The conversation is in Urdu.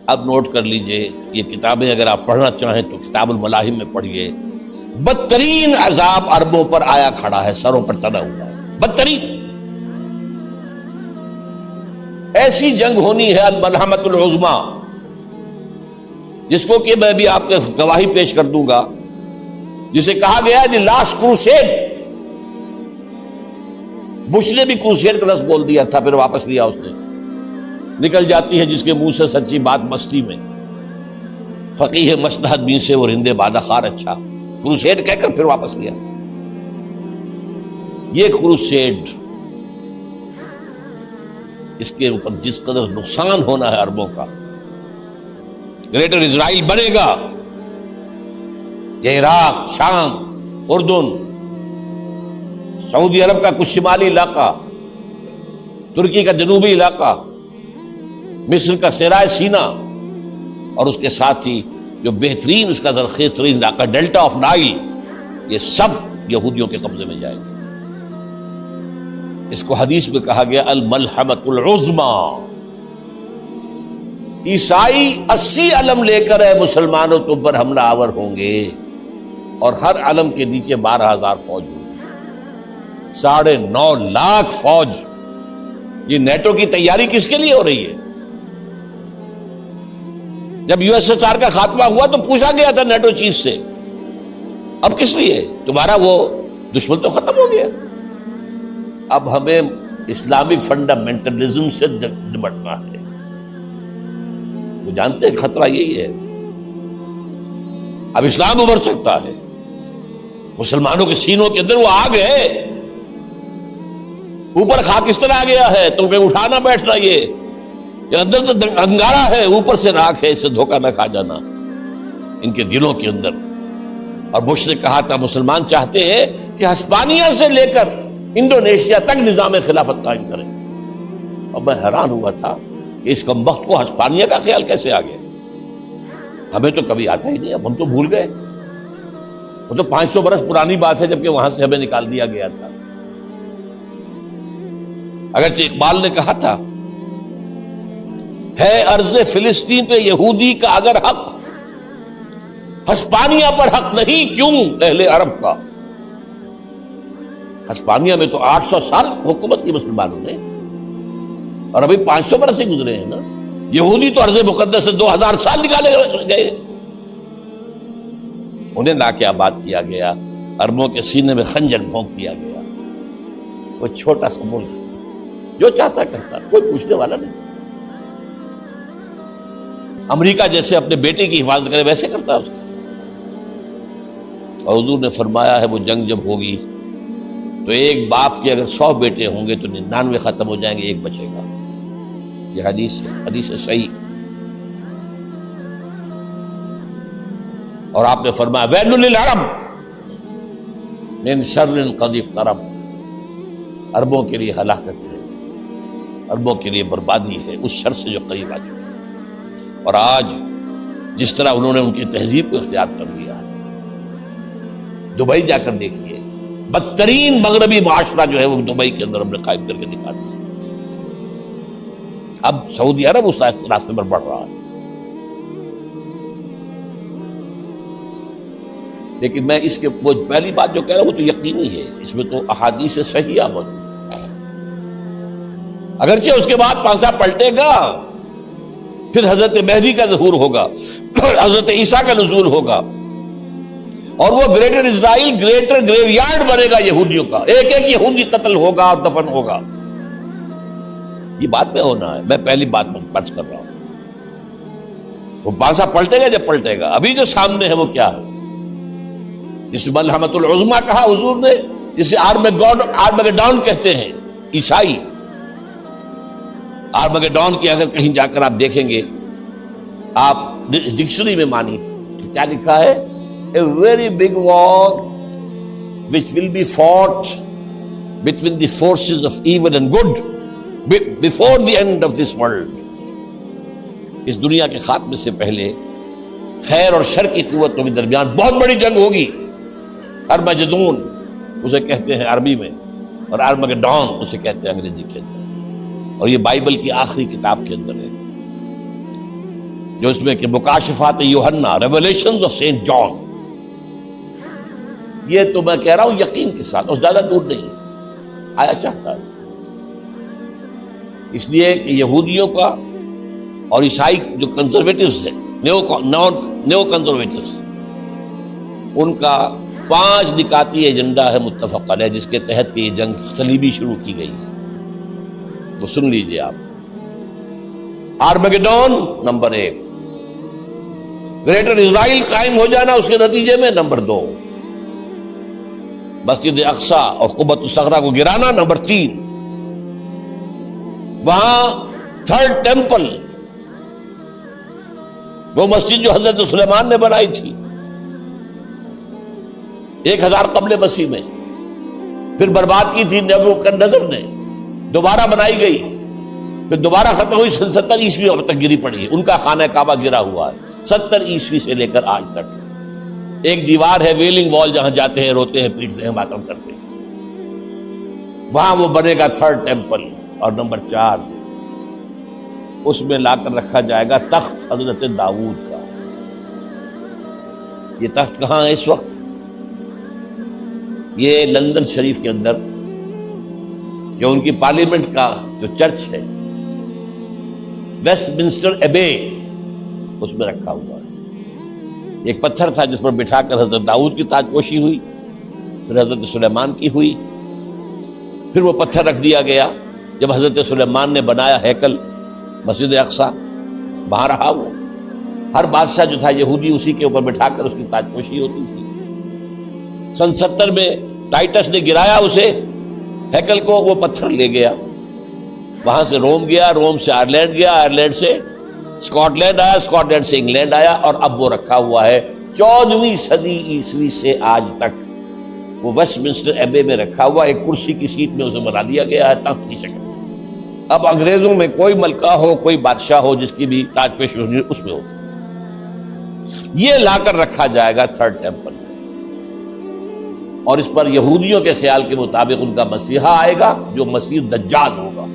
اب نوٹ کر لیجئے، یہ کتابیں اگر آپ پڑھنا چاہیں تو کتاب الملاحم میں پڑھیے. بدترین عذاب عربوں پر آیا کھڑا ہے، سروں پر تنا ہوا ہے، بدترین. ایسی جنگ ہونی ہے الملحمۃ العظمیٰ، جس کو کہ میں بھی آپ کے گواہی پیش کر دوں گا، جسے کہا گیا ہے دی لاسٹ کروسیڈ. بش نے بھی کروسیڈ کا لفظ بول دیا تھا، پھر واپس لیا اس نے. نکل جاتی ہے جس کے منہ سے سچی بات مستی میں. فقیہ مصلحت بین سے وہ رندے بادہ خار اچھا، کروسیڈ کہہ کر پھر واپس لیا. یہ کروسیڈ، اس کے اوپر جس قدر نقصان ہونا ہے عربوں کا. گریٹر اسرائیل بنے گا، یہ عراق، شام، اردن، سعودی عرب کا کچھ شمالی علاقہ، ترکی کا جنوبی علاقہ، مصر کا صحرائے سینا، اور اس کے ساتھ ہی جو بہترین اس کا زرخیز ترین علاقہ ڈیلٹا آف نائل، یہ سب یہودیوں کے قبضے میں جائے گا. اس کو حدیث میں کہا گیا الملحمۃ العظمیٰ. عیسائی 80 علم لے کر اے مسلمانوں تم پر حملہ آور ہوں گے، اور ہر علم کے نیچے 12,000 فوج ہوگی. 9.5 لاکھ فوج. یہ نیٹو کی تیاری کس کے لیے ہو رہی ہے؟ جب USSR کا خاتمہ ہوا تو پوچھا گیا تھا نیٹو چیف سے، اب کس لیے؟ تمہارا وہ دشمن تو ختم ہو گیا، اب ہمیں اسلامک فنڈامنٹلزم سے نمٹنا ہے. وہ جانتے ہیں خطرہ یہی ہے. اب اسلام ابھر سکتا ہے، مسلمانوں کے سینوں کے اندر وہ آگ ہے، اوپر خاکستر آ گیا ہے، تم پہ اٹھانا بیٹھنا. یہ اندر تو انگارہ ہے، اوپر سے راکھ ہے، اس سے دھوکہ نہ کھا جانا ان کے دلوں کے اندر. اور بش نے کہا تھا مسلمان چاہتے ہیں کہ ہسپانیہ سے لے کر انڈونیشیا تک نظام خلافت قائم کریں. اور میں حیران ہوا تھا کہ اس کم وقت کو ہسپانیہ کا خیال کیسے آ گیا. ہمیں تو کبھی آتا ہی نہیں، اب ہم تو بھول گئے. وہ تو 500 برس پرانی بات ہے، جبکہ وہاں سے ہمیں نکال دیا گیا تھا. اگرچہ اقبال نے کہا تھا ہے ارض فلسطین پہ یہودی کا اگر حق، ہسپانیہ پر حق نہیں کیوں اہل عرب کا. ہسپانیہ میں تو 800 سال حکومت کی مسلمانوں نے، اور ابھی 500 برس سے گزرے ہیں نا. یہودی تو ارض مقدس سے 2000 سال نکالے گئے. انہیں لا کے آباد کیا گیا، عربوں کے سینے میں خنجر بھونک دیا گیا. وہ چھوٹا سا ملک جو چاہتا کرتا، کوئی پوچھنے والا نہیں. امریکہ جیسے اپنے بیٹے کی حفاظت کرے ویسے کرتا اس کا. اور حضور نے فرمایا ہے وہ جنگ جب ہوگی تو ایک باپ کے اگر 100 بیٹے ہوں گے تو 99 ختم ہو جائیں گے، ایک بچے گا. یہ حدیث ہے، حدیث ہے صحیح. اور آپ نے فرمایا ویل للعرب من شر قد اقترب. عربوں کے لیے ہلاکت ہے، عربوں کے لیے بربادی ہے اس شر سے جو قریب آ چکے. اور آج جس طرح انہوں نے ان کی تہذیب کو اختیار کر لیا ہے، دبئی جا کر دیکھیے، بدترین مغربی معاشرہ جو ہے وہ دبئی کے اندر ہم نے قائم کر کے دکھا دیا. اب سعودی عرب اس راستے پر بڑھ رہا ہے. لیکن میں اس کے وہ پہلی بات جو کہہ رہا ہوں وہ تو یقینی ہے، اس میں تو احادیث صحیحہ موجود ہے. اگرچہ اس کے بعد پانسا پلٹے گا، پھر حضرت مہدی کا ظہور ہوگا، حضرت عیسیٰ کا نزول ہوگا، اور وہ گریٹر اسرائیل گریٹر گریو یارڈ بنے گا یہودیوں کا. ایک ایک یہودی قتل ہوگا اور دفن ہوگا. یہ بات میں ہونا ہے، میں پہلی بات پرچ کر رہا ہوں. وہ پانسا پلٹے گا جب پلٹے گا. ابھی جو سامنے ہے وہ کیا ہے؟ جس ملحمۃ العظمیٰ کہا حضور نے، جسے آرمگیڈون کہتے ہیں عیسائی. آرمگیڈون کی اگر کہیں جا کر آپ دیکھیں گے، آپ ڈکشنری میں مانی تو کیا لکھا ہے؟ A very big war which will be fought between the forces of evil and good before the end of this world. اس دنیا کے خاتمے سے پہلے خیر اور شر کی قوتوں کے درمیان بہت بڑی جنگ ہوگی. ارمجدون اسے کہتے ہیں عربی میں، اور آرمگیڈون اسے کہتے ہیں انگریزی کے اندر. اور یہ بائبل کی آخری کتاب کے اندر ہے. جو اس میں کہ مکاشفات یوحنا، ریولیشنز آف سینٹ جان، یہ تو میں کہہ رہا ہوں یقین کے ساتھ، اور زیادہ دور نہیں ہے، آیا چاہتا ہے۔ اس لیے کہ یہودیوں کا اور عیسائی جو کنزرویٹوز ہیں، نیو کنزرویٹوز، ان کا 5 نکاتی ایجنڈا ہے متفق علیہ، جس کے تحت کہ یہ جنگ صلیبی شروع کی گئی ہے۔ تو سن لیجئے آپ، آرمیگیڈون نمبر 1، گریٹر اسرائیل قائم ہو جانا اس کے نتیجے میں نمبر 2، مسجد اقصی اور قبۃ الصخرہ کو گرانا نمبر 3، وہاں تھرڈ ٹیمپل، وہ مسجد جو حضرت سلیمان نے بنائی تھی 1000 قبل مسیح میں، پھر برباد کی تھی نبوکدنضر نے، دوبارہ بنائی گئی، پھر دوبارہ ختم ہوئی، 70 عیسوی اب تک گری پڑی ہے۔ ان کا خانہ کعبہ گرا ہوا ہے 70 عیسوی سے لے کر آج تک۔ ایک دیوار ہے ویلنگ وال، جہاں جاتے ہیں، روتے ہیں، پیٹتے ہیں، ماتم کرتے ہیں، وہاں وہ بنے گا تھرڈ ٹیمپل۔ اور نمبر 4، اس میں لا کر رکھا جائے گا تخت حضرت داؤد کا۔ یہ تخت کہاں ہے اس وقت؟ یہ لندن شریف کے اندر، جو ان کی پارلیمنٹ کا جو چرچ ہے، ویسٹ منسٹر ایبے، اس میں رکھا ہوا ہے۔ ایک پتھر تھا جس پر بٹھا کر حضرت داؤد کی تاج پوشی ہوئی، پھر حضرت سلیمان کی ہوئی، پھر وہ پتھر رکھ دیا گیا جب حضرت سلیمان نے بنایا ہیکل مسجد اقصی، وہاں رہا وہ۔ ہر بادشاہ جو تھا یہودی، اسی کے اوپر بٹھا کر اس کی تاج پوشی ہوتی تھی۔ سن 70 میں ٹائٹس نے گرایا اسے، ہیکل کو، وہ پتھر لے گیا، وہاں سے روم گیا، روم سے آئرلینڈ گیا، آئرلینڈ سے اسکاٹ لینڈ آیا، اسکاٹ لینڈ سے انگلینڈ آیا، اور اب وہ رکھا ہوا ہے 14ویں صدی عیسوی سے آج تک۔ وہ ویسٹ منسٹر ایبے میں رکھا ہوا، ایک کرسی کی سیٹ میں اسے بنا دیا گیا ہے تخت کی شکل۔ اب انگریزوں میں کوئی ملکہ ہو، کوئی بادشاہ ہو جس کی بھی تاج پوشی ہونی، اس میں ہو، یہ لا کر رکھا جائے گا تھرڈ ٹیمپل۔ اور اس پر یہودیوں کے خیال کے مطابق ان کا مسیحا آئے گا، جو مسیح دجال ہوگا۔